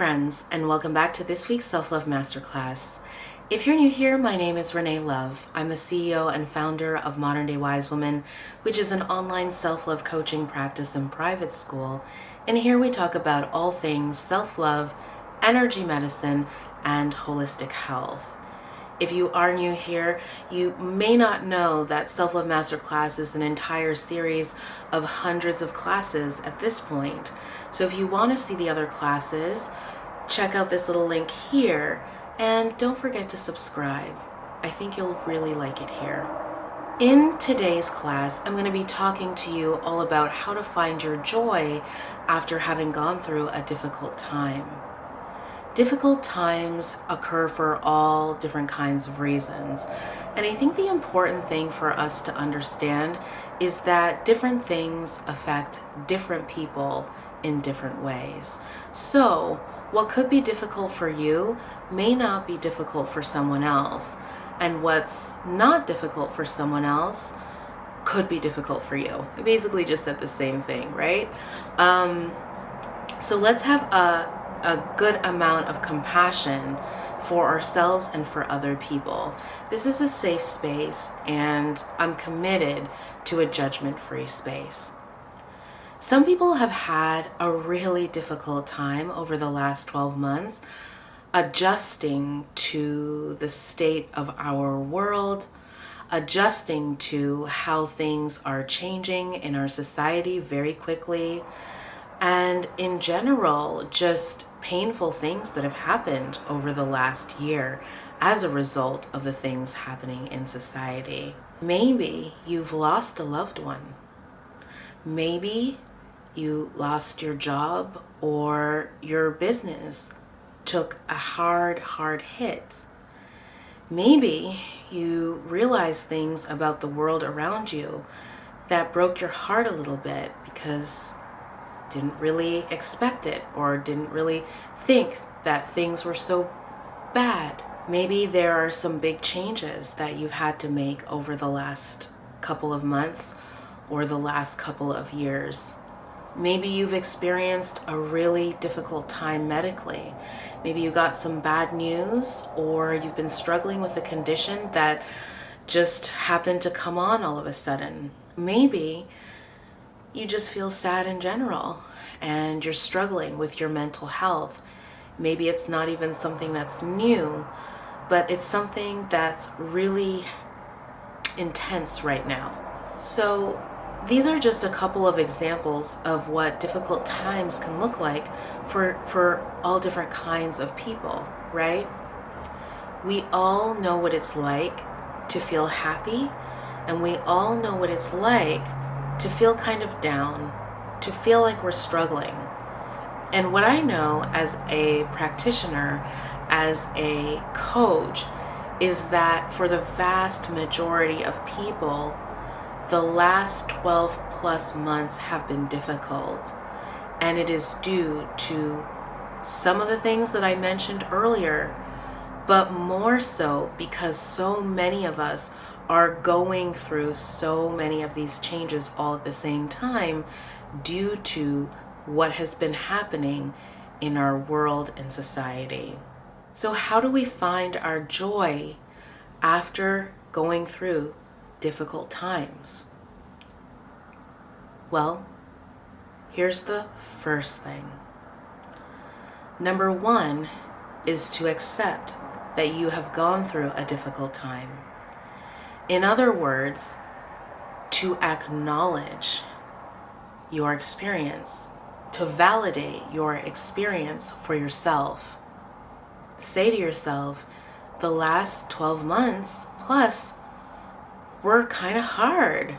friends, and welcome back to this week's Self-Love Masterclass. If you're new here, my name is Renee Love. I'm the CEO and founder of Modern Day Wise Woman, which is an online self-love coaching practice and private school. And here we talk about all things self-love, energy medicine, and holistic health. If you are new here, you may not know that Self-Love Masterclass is an entire series of hundreds of classes at this point. So if you want to see the other classes, check out this little link here, and don't forget to subscribe. I think you'll really like it here. In today's class, I'm going to be talking to you all about how to find your joy after having gone through a difficult time. Difficult times occur for all different kinds of reasons. And I think the important thing for us to understand is that different things affect different people in different ways. So what could be difficult for you may not be difficult for someone else. And what's not difficult for someone else could be difficult for you. I basically just said the same thing, right? So let's have a good amount of compassion for ourselves and for other people. This is a safe space, and I'm committed to a judgment-free space. Some people have had a really difficult time over the last 12 months adjusting to the state of our world, adjusting to how things are changing in our society very quickly, and in general, just painful things that have happened over the last year as a result of the things happening in society. Maybe you've lost a loved one. Maybe you lost your job or your business took a hard hit. Maybe you realized things about the world around you that broke your heart a little bit because didn't really expect it or didn't really think that things were so bad. Maybe there are some big changes that you've had to make over the last couple of months or the last couple of years. Maybe you've experienced a really difficult time medically. Maybe you got some bad news, or you've been struggling with a condition that just happened to come on all of a sudden. Maybe you just feel sad in general and you're struggling with your mental health. Maybe it's not even something that's new, but it's something that's really intense right now. So these are just a couple of examples of what difficult times can look like for all different kinds of people, right? We all know what it's like to feel happy, and we all know what it's like to feel kind of down, to feel like we're struggling. And what I know as a practitioner, as a coach, is that for the vast majority of people, the last 12 plus months have been difficult. And it is due to some of the things that I mentioned earlier, but more so because so many of us are going through so many of these changes all at the same time due to what has been happening in our world and society. So how do we find our joy after going through difficult times? Well, here's the first thing. Number one is to accept that you have gone through a difficult time. In other words, to acknowledge your experience, to validate your experience for yourself. Say to yourself, the last 12 months plus were kind of hard.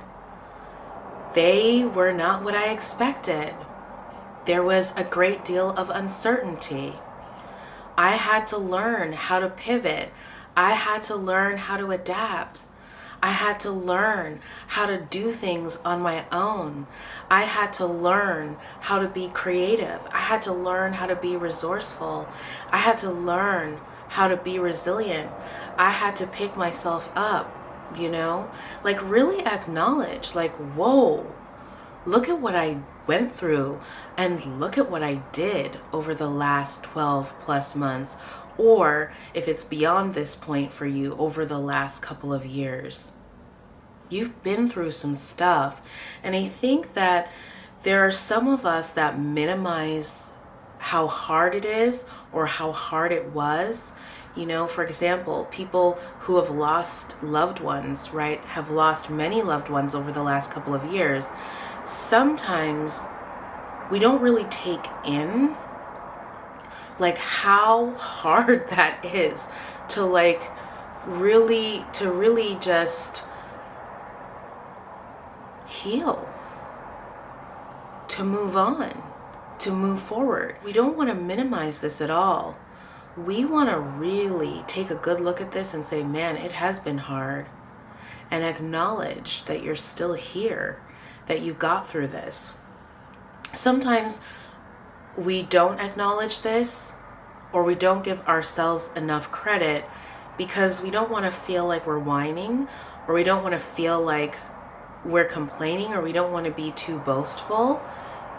They were not what I expected. There was a great deal of uncertainty. I had to learn how to pivot. I had to learn how to adapt. I had to learn how to do things on my own. I had to learn how to be creative. I had to learn how to be resourceful. I had to learn how to be resilient. I had to pick myself up, like really acknowledge, like, whoa, look at what I went through and look at what I did over the last 12 plus months, or if it's beyond this point for you, over the last couple of years. You've been through some stuff. And I think that there are some of us that minimize how hard it is or how hard it was. You know, for example, people who have lost loved ones, right, have lost many loved ones over the last couple of years. Sometimes we don't really take in like how hard that is to really just heal, to move on, to move forward. We don't want to minimize this at all. We want to really take a good look at this and say, man, it has been hard, and acknowledge that you're still here, that you got through this. Sometimes we don't acknowledge this, or we don't give ourselves enough credit because we don't want to feel like we're whining, or we don't want to feel like we're complaining, or we don't want to be too boastful,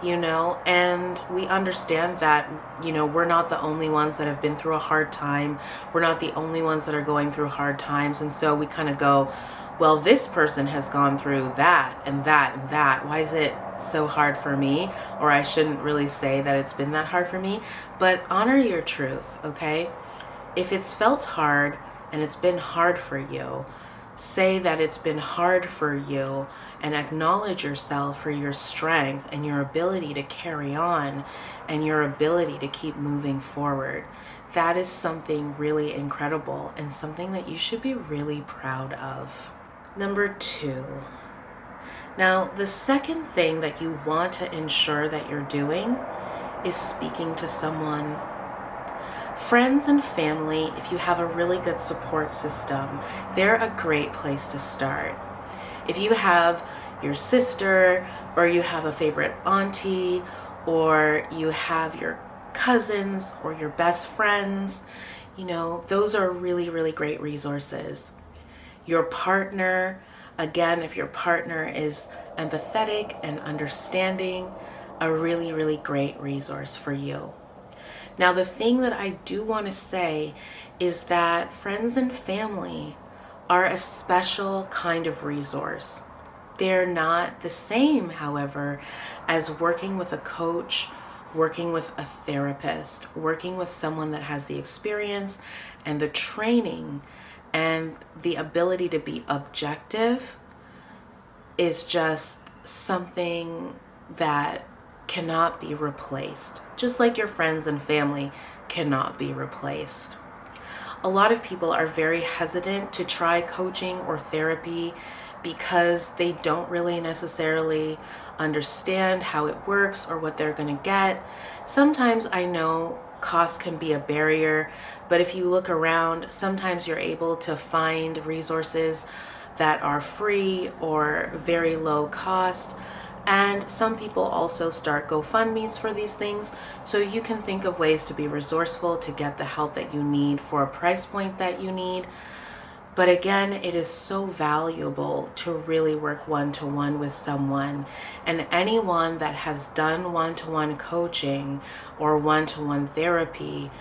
you know. And we understand that, you know, we're not the only ones that have been through a hard time. We're not the only ones that are going through hard times. And so we kind of go, well, this person has gone through that and that and that. Why is it so hard for me? Or I shouldn't really say that it's been that hard for me, but honor your truth, okay? If it's felt hard and it's been hard for you, say that it's been hard for you and acknowledge yourself for your strength and your ability to carry on and your ability to keep moving forward. That is something really incredible and something that you should be really proud of. Number 2. Now, the second thing that you want to ensure that you're doing is speaking to someone. Friends and family, if you have a really good support system, they're a great place to start. If you have your sister, or you have a favorite auntie, or you have your cousins or your best friends, you know, those are really, really great resources. Your partner, again, if your partner is empathetic and understanding, a really, really great resource for you. Now, the thing that I do want to say is that friends and family are a special kind of resource. They're not the same, however, as working with a coach, working with a therapist, working with someone that has the experience and the training and the ability to be objective is just something that cannot be replaced, just like your friends and family cannot be replaced. A lot of people are very hesitant to try coaching or therapy because they don't really necessarily understand how it works or what they're going to get. Sometimes I know cost can be a barrier, but if you look around, sometimes you're able to find resources that are free or very low cost. And some people also start GoFundMes for these things, so you can think of ways to be resourceful to get the help that you need for a price point that you need. But again, it is so valuable to really work one-to-one with someone. And anyone that has done one-to-one coaching or one-to-one therapy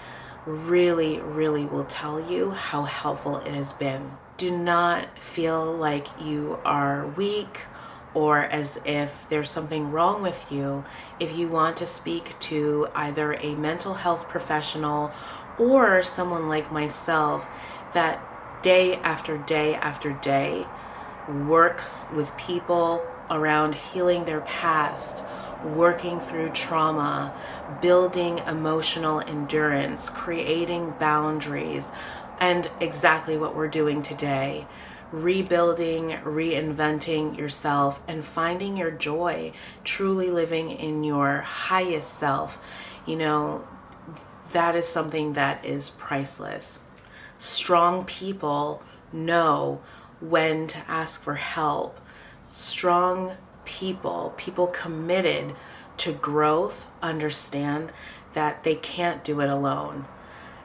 really, really will tell you how helpful it has been. Do not feel like you are weak or as if there's something wrong with you if you want to speak to either a mental health professional or someone like myself that day after day after day works with people around healing their past, working through trauma, building emotional endurance, creating boundaries, and exactly what we're doing today. Rebuilding, reinventing yourself, and finding your joy, truly living in your highest self. You know, that is something that is priceless. Strong people know when to ask for help. Strong people committed to growth, understand that they can't do it alone.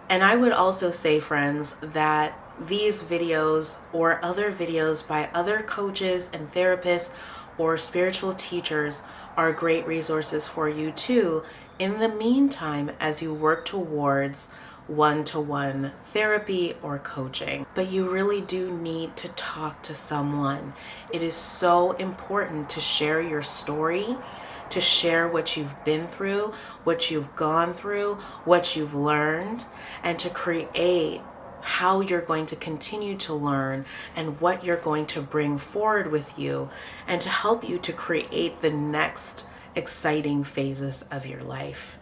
And I would also say, friends, that these videos or other videos by other coaches and therapists or spiritual teachers are great resources for you too, in the meantime, as you work towards one-to-one therapy or coaching. But you really do need to talk to someone. It is so important to share your story, to share what you've been through, what you've gone through, what you've learned, and to create how you're going to continue to learn and what you're going to bring forward with you, and to help you to create the next exciting phases of your life.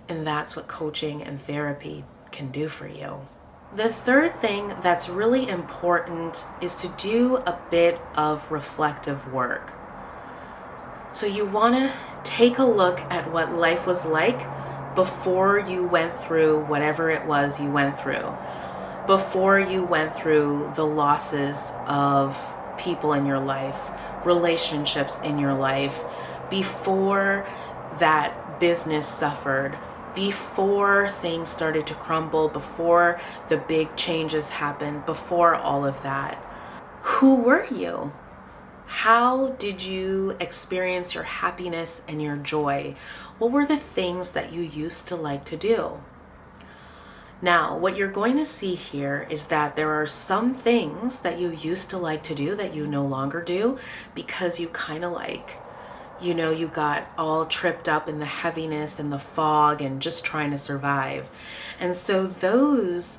And that's what coaching and therapy can do for you. The third thing that's really important is to do a bit of reflective work. So you want to take a look at what life was like before you went through whatever it was you went through, before you went through the losses of people in your life, relationships in your life, before that business suffered, before things started to crumble, before the big changes happened, before all of that. Who were you? How did you experience your happiness and your joy? What were the things that you used to like to do? Now, what you're going to see here is that there are some things that you used to like to do that you no longer do because you kind of you got all tripped up in the heaviness and the fog and just trying to survive. And so those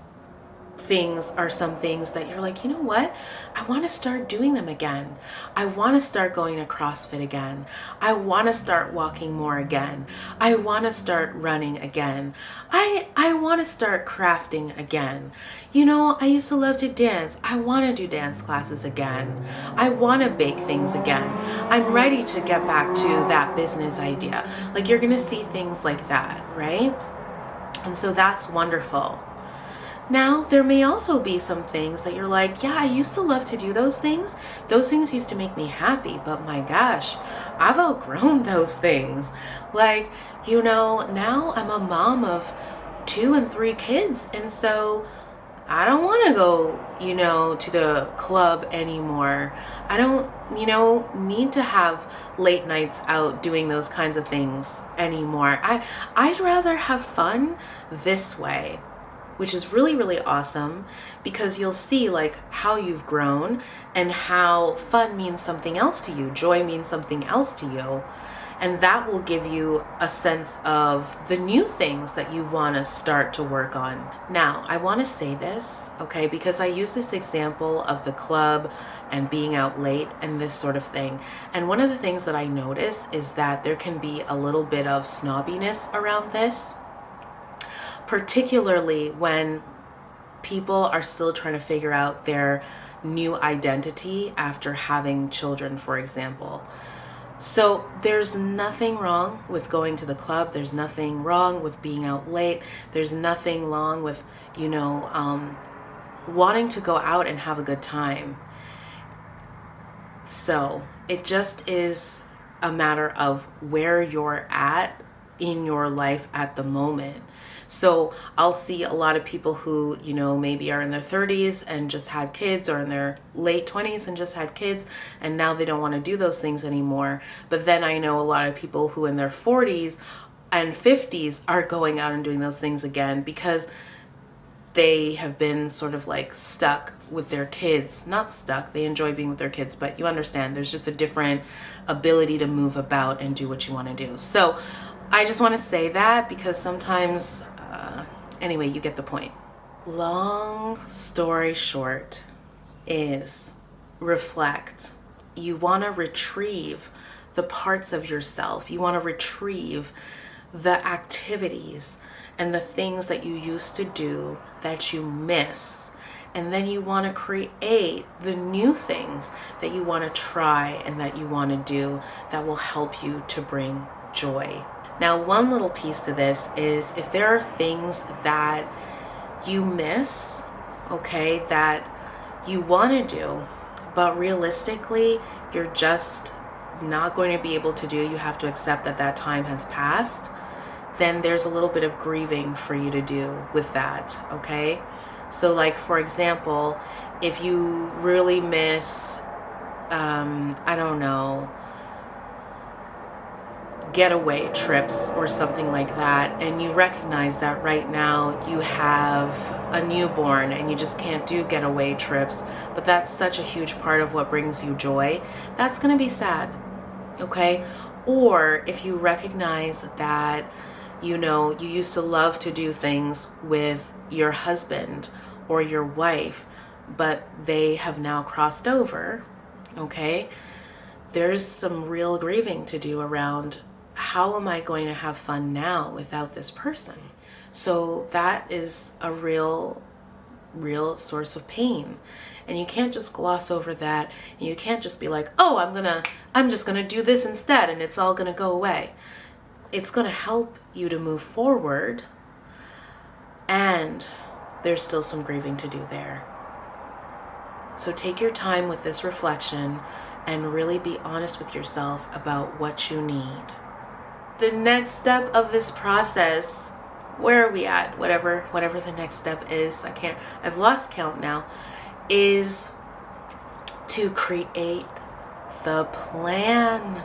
things are some things that you're like, you know what? I want to start doing them again. I want to start going to CrossFit again. I want to start walking more again. I want to start running again. I want to start crafting again. I used to love to dance. I want to do dance classes again. I want to bake things again. I'm ready to get back to that business idea. Like, you're going to see things like that, right? And so that's wonderful. Now, there may also be some things that you're like, yeah, I used to love to do those things. Those things used to make me happy, but my gosh, I've outgrown those things. Like, now I'm a mom of 2 and 3 kids. And so I don't want to go, to the club anymore. I don't, need to have late nights out doing those kinds of things anymore. I'd rather have fun this way, which is really, really awesome, because you'll see like how you've grown and how fun means something else to you. Joy means something else to you. And that will give you a sense of the new things that you want to start to work on. Now, I want to say this, okay, because I use this example of the club and being out late and this sort of thing. And one of the things that I notice is that there can be a little bit of snobbiness around this, particularly when people are still trying to figure out their new identity after having children, for example. So there's nothing wrong with going to the club. There's nothing wrong with being out late. There's nothing wrong with, wanting to go out and have a good time. So it just is a matter of where you're at in your life at the moment. So I'll see a lot of people who, maybe are in their 30s and just had kids, or in their late 20s and just had kids, and now they don't want to do those things anymore. But then I know a lot of people who in their 40s and 50s are going out and doing those things again because they have been sort of like stuck with their kids. Not stuck, they enjoy being with their kids, but you understand, there's just a different ability to move about and do what you want to do. So I just want to say that because sometimes, anyway, you get the point. Long story short is reflect. You want to retrieve the parts of yourself. You want to retrieve the activities and the things that you used to do that you miss. And then you want to create the new things that you want to try and that you want to do that will help you to bring joy. Now, one little piece to this is if there are things that you miss, okay, that you want to do, but realistically, you're just not going to be able to do, you have to accept that that time has passed, then there's a little bit of grieving for you to do with that, okay? So like, for example, if you really miss, getaway trips or something like that, and you recognize that right now you have a newborn and you just can't do getaway trips, but that's such a huge part of what brings you joy, that's going to be sad, okay? Or if you recognize that, you used to love to do things with your husband or your wife, but they have now crossed over, okay? There's some real grieving to do around, how am I going to have fun now without this person? So that is a real source of pain. And you can't just gloss over that. And you can't just be like, oh, I'm just gonna do this instead and it's all gonna go away. It's gonna help you to move forward, and there's still some grieving to do there. So take your time with this reflection and really be honest with yourself about what you need. The next step of this process, where are we at? Whatever the next step is, I've lost count now, is to create the plan.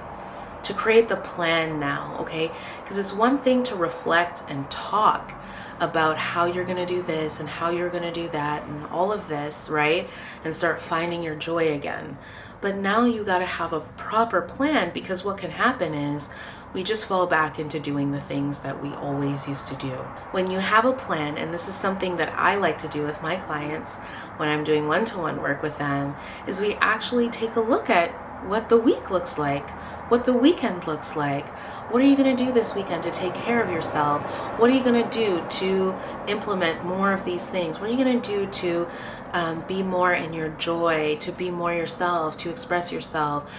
To create the plan now, okay? Because it's one thing to reflect and talk about how you're going to do this and how you're going to do that and all of this, right? And start finding your joy again. But now you got to have a proper plan, because what can happen is we just fall back into doing the things that we always used to do. When you have a plan, and this is something that I like to do with my clients when I'm doing one-to-one work with them, is we actually take a look at what the week looks like, what the weekend looks like. What are you going to do this weekend to take care of yourself? What are you going to do to implement more of these things? What are you going to do to be more in your joy, to be more yourself, to express yourself?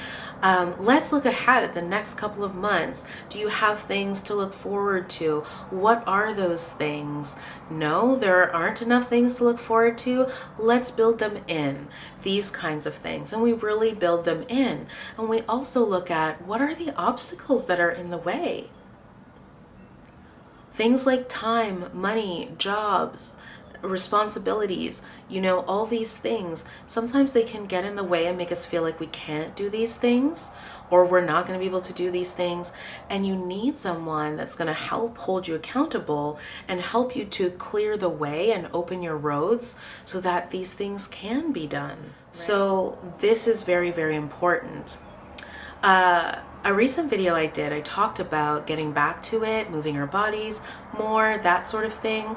Let's look ahead at the next couple of months. Do you have things to look forward to? What are those things? No, there aren't enough things to look forward to. Let's build them in, these kinds of things. And we really build them in. And we also look at, what are the obstacles that are in the way? Things like time, money, jobs, responsibilities, all these things. Sometimes they can get in the way and make us feel like we can't do these things, or we're not going to be able to do these things. And you need someone that's going to help hold you accountable and help you to clear the way and open your roads so that these things can be done. Right. So this is very, very important. A recent video I did, I talked about getting back to it, moving our bodies more, that sort of thing.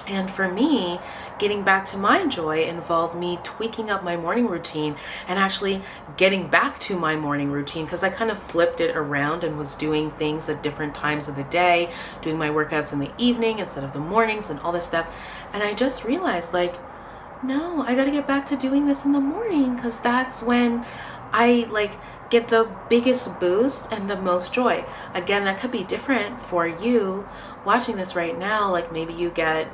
And for me, getting back to my joy involved me tweaking up my morning routine and actually getting back to my morning routine, because I kind of flipped it around and was doing things at different times of the day, doing my workouts in the evening instead of the mornings and all this stuff. And I just realized, no, I got to get back to doing this in the morning, because that's when I get the biggest boost and the most joy. Again, that could be different for you watching this right now. Maybe you get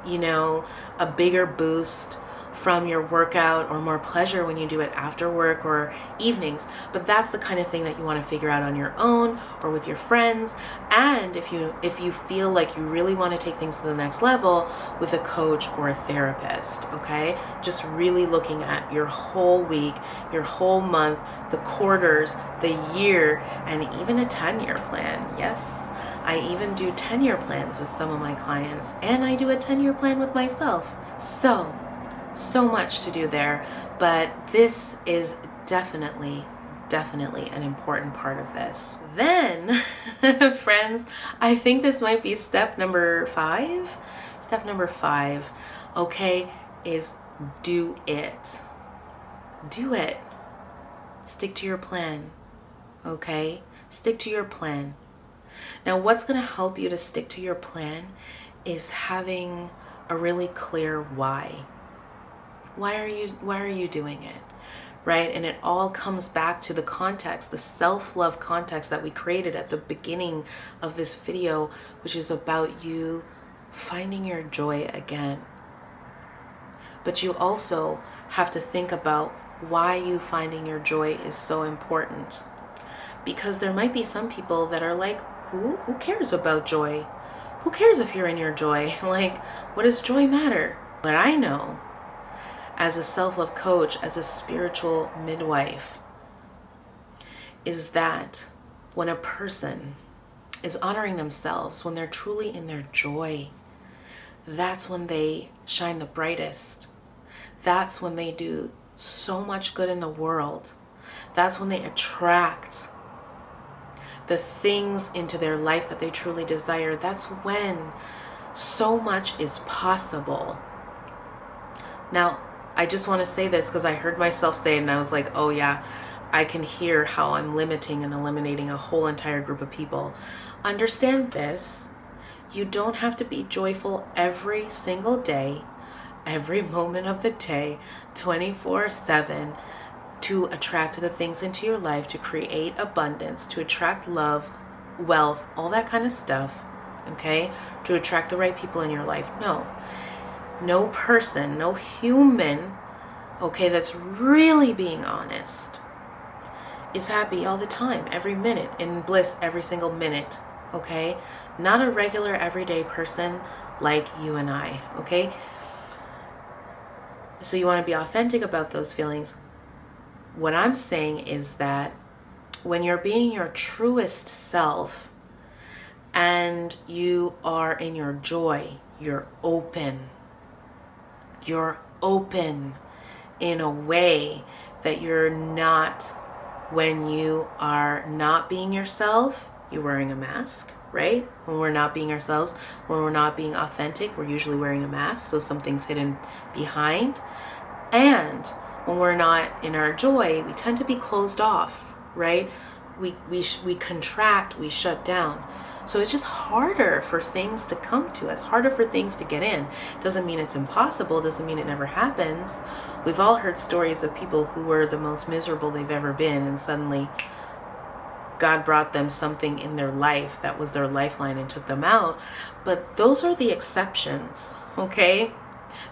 a bigger boost from your workout or more pleasure when you do it after work or evenings. But that's the kind of thing that you want to figure out on your own or with your friends. And if you feel like you really want to take things to the next level, with a coach or a therapist, okay? Just really looking at your whole week, your whole month, the quarters, the year, and even a 10-year plan. Yes, I even do 10-year plans with some of my clients, and I do a 10-year plan with myself. So much to do there, but this is definitely an important part of this. Then, friends, I think this might be step number 5. Step number 5, okay, is do it. Do it. Stick to your plan, okay? Stick to your plan. Now, what's going to help you to stick to your plan is having a really clear why. Why are you doing it, right? And it all comes back to the context, the self-love context that we created at the beginning of this video, which is about you finding your joy again. But you also have to think about why you finding your joy is so important. Because there might be some people that are like, who cares about joy? Who cares if you're in your joy? What does joy matter? But I know, as a self-love coach, as a spiritual midwife, is that When a person is honoring themselves, when they're truly in their joy, that's when they shine the brightest. That's when they do so much good in the world. That's when they attract the things into their life that they truly desire. That's when so much is possible. Now, I just want to say this because I heard myself say it and I was like, oh yeah, I can hear how I'm limiting and eliminating a whole entire group of people. Understand this. You don't have to be joyful every single day, every moment of the day, 24/7, to attract good things into your life, to create abundance, to attract love, wealth, all that kind of stuff, okay? To attract the right people in your life. No person, no human, okay, that's really being honest, is happy all the time, every minute, in bliss every single minute, okay? Not a regular everyday person like you and I, okay? So you want to be authentic about those feelings. What I'm saying is that when you're being your truest self and you are in your joy, you're open. You're open in a way that you're not when you are not being yourself. You're wearing a mask, right? When we're not being ourselves, when we're not being authentic, we're usually wearing a mask, so something's hidden behind. And when we're not in our joy, we tend to be closed off, right? We contract, we shut down. So it's just harder for things to come to us, harder for things to get in. Doesn't mean it's impossible, doesn't mean it never happens. We've all heard stories of people who were the most miserable they've ever been, and suddenly God brought them something in their life that was their lifeline and took them out. But those are the exceptions, okay?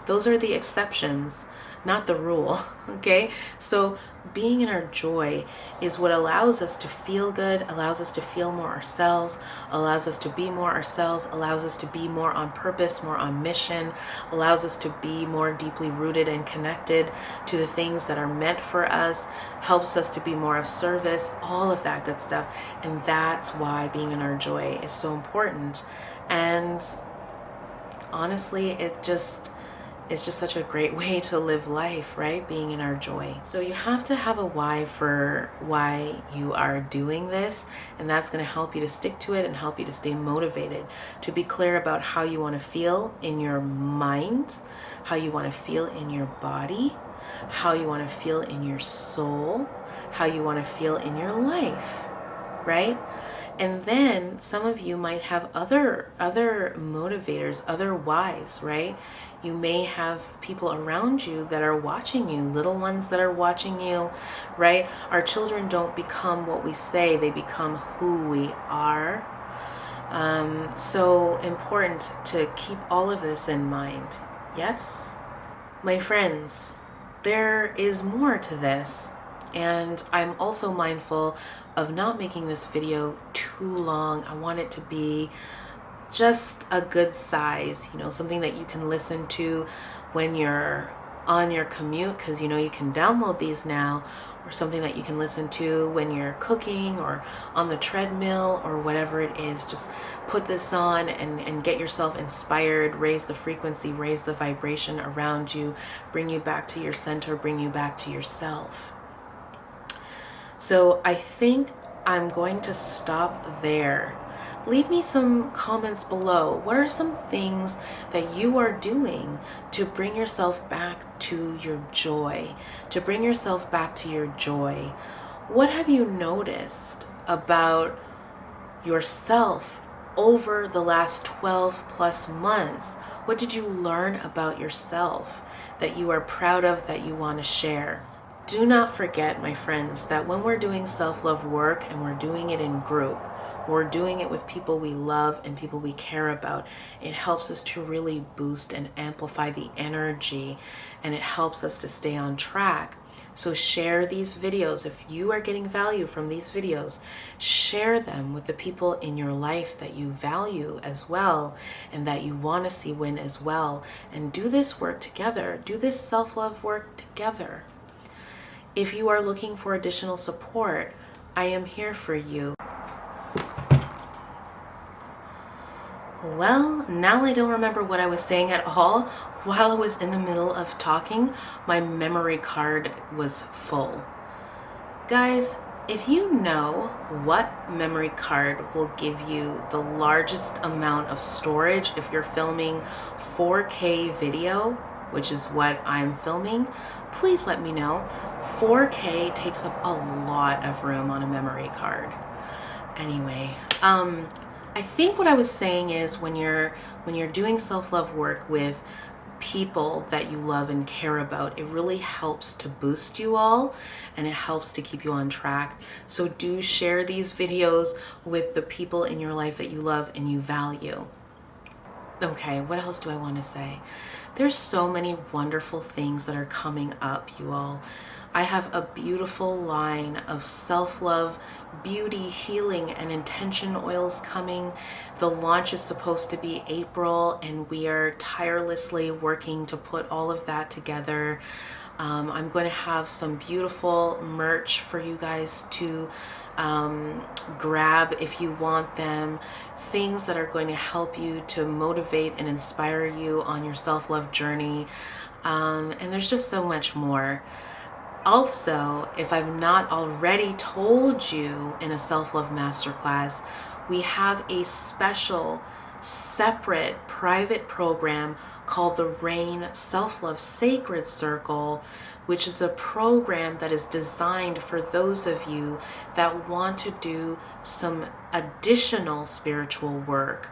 Those are the exceptions, not the rule, okay? So being in our joy is what allows us to feel good, allows us to feel more ourselves, allows us to be more ourselves, allows us to be more on purpose, more on mission, allows us to be more deeply rooted and connected to the things that are meant for us, helps us to be more of service, all of that good stuff. And that's why being in our joy is so important. And honestly, it's just such a great way to live life, right? Being in our joy. So you have to have a why for why you are doing this, and that's going to help you to stick to it and help you to stay motivated, to be clear about how you want to feel in your mind, how you want to feel in your body, how you want to feel in your soul, how you want to feel in your life, right? And then some of you might have other motivators, other whys, right? You may have people around you that are watching you, little ones that are watching you, right? Our children don't become what we say, they become who we are. So important to keep all of this in mind. Yes? My friends, there is more to this. And I'm also mindful of not making this video too long. I want it to be just a good size, something that you can listen to when you're on your commute, because you can download these now, or something that you can listen to when you're cooking or on the treadmill or whatever it is. Just put this on and get yourself inspired, raise the frequency, raise the vibration around you, bring you back to your center, bring you back to yourself. So I think I'm going to stop there. Leave me some comments below. What are some things that you are doing to bring yourself back to your joy? To bring yourself back to your joy. What have you noticed about yourself over the last 12 plus months? What did you learn about yourself that you are proud of, that you want to share? Do not forget, my friends, that when we're doing self-love work and we're doing it in group, we're doing it with people we love and people we care about, it helps us to really boost and amplify the energy, and it helps us to stay on track. So share these videos. If you are getting value from these videos, share them with the people in your life that you value as well and that you want to see win as well. And do this work together. Do this self-love work together. If you are looking for additional support, I am here for you. Well, now I don't remember what I was saying at all. While I was in the middle of talking, my memory card was full. Guys, if you know what memory card will give you the largest amount of storage if you're filming 4K video, which is what I'm filming, please let me know. 4K takes up a lot of room on a memory card. Anyway, I think what I was saying is when you're doing self-love work with people that you love and care about, it really helps to boost you all and it helps to keep you on track. So do share these videos with the people in your life that you love and you value. Okay, what else do I want to say? There's so many wonderful things that are coming up, you all. I have a beautiful line of self-love, beauty, healing, and intention oils coming. The launch is supposed to be April, and we are tirelessly working to put all of that together. I'm going to have some beautiful merch for you guys to grab if you want them. Things that are going to help you to motivate and inspire you on your self-love journey. And there's just so much more. Also, if I've not already told you in a self-love masterclass, we have a special, separate, private program called the Réign Self-Love Sacred Circle, which is a program that is designed for those of you that want to do some additional spiritual work.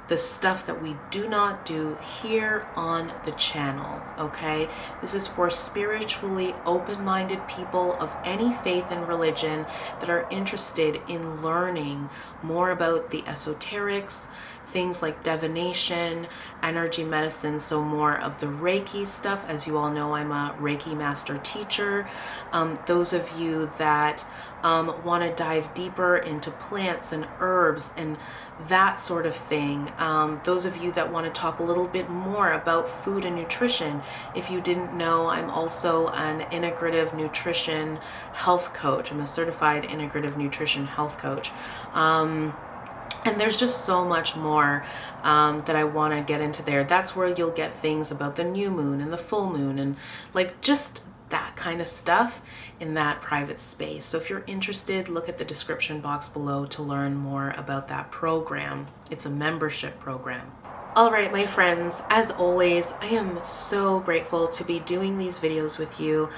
The stuff that we do not do here on the channel, okay? This is for spiritually open-minded people of any faith and religion that are interested in learning more about the esoterics, things like divination, energy medicine, so more of the Reiki stuff. As you all know, I'm a Reiki master teacher. Those of you that want to dive deeper into plants and herbs and that sort of thing. Those of you that want to talk a little bit more about food and nutrition. If you didn't know, I'm also an integrative nutrition health coach. I'm a certified integrative nutrition health coach. And there's just so much more that I want to get into there. That's where you'll get things about the new moon and the full moon and like just that kind of stuff in that private space. So if you're interested, look at the description box below to learn more about that program. It's a membership program. All right, my friends, as always, I am so grateful to be doing these videos with you.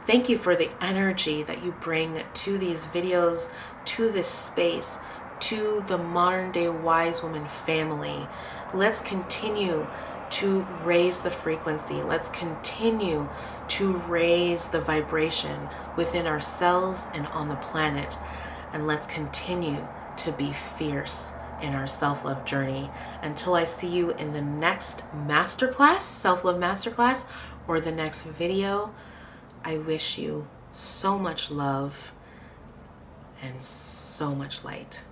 Thank you for the energy that you bring to these videos, to this space, to the modern day wise woman family. Let's continue to raise the frequency. Let's continue to raise the vibration within ourselves and on the planet. And let's continue to be fierce in our self-love journey. Until I see you in the next masterclass, self-love masterclass, or the next video, I wish you so much love and so much light.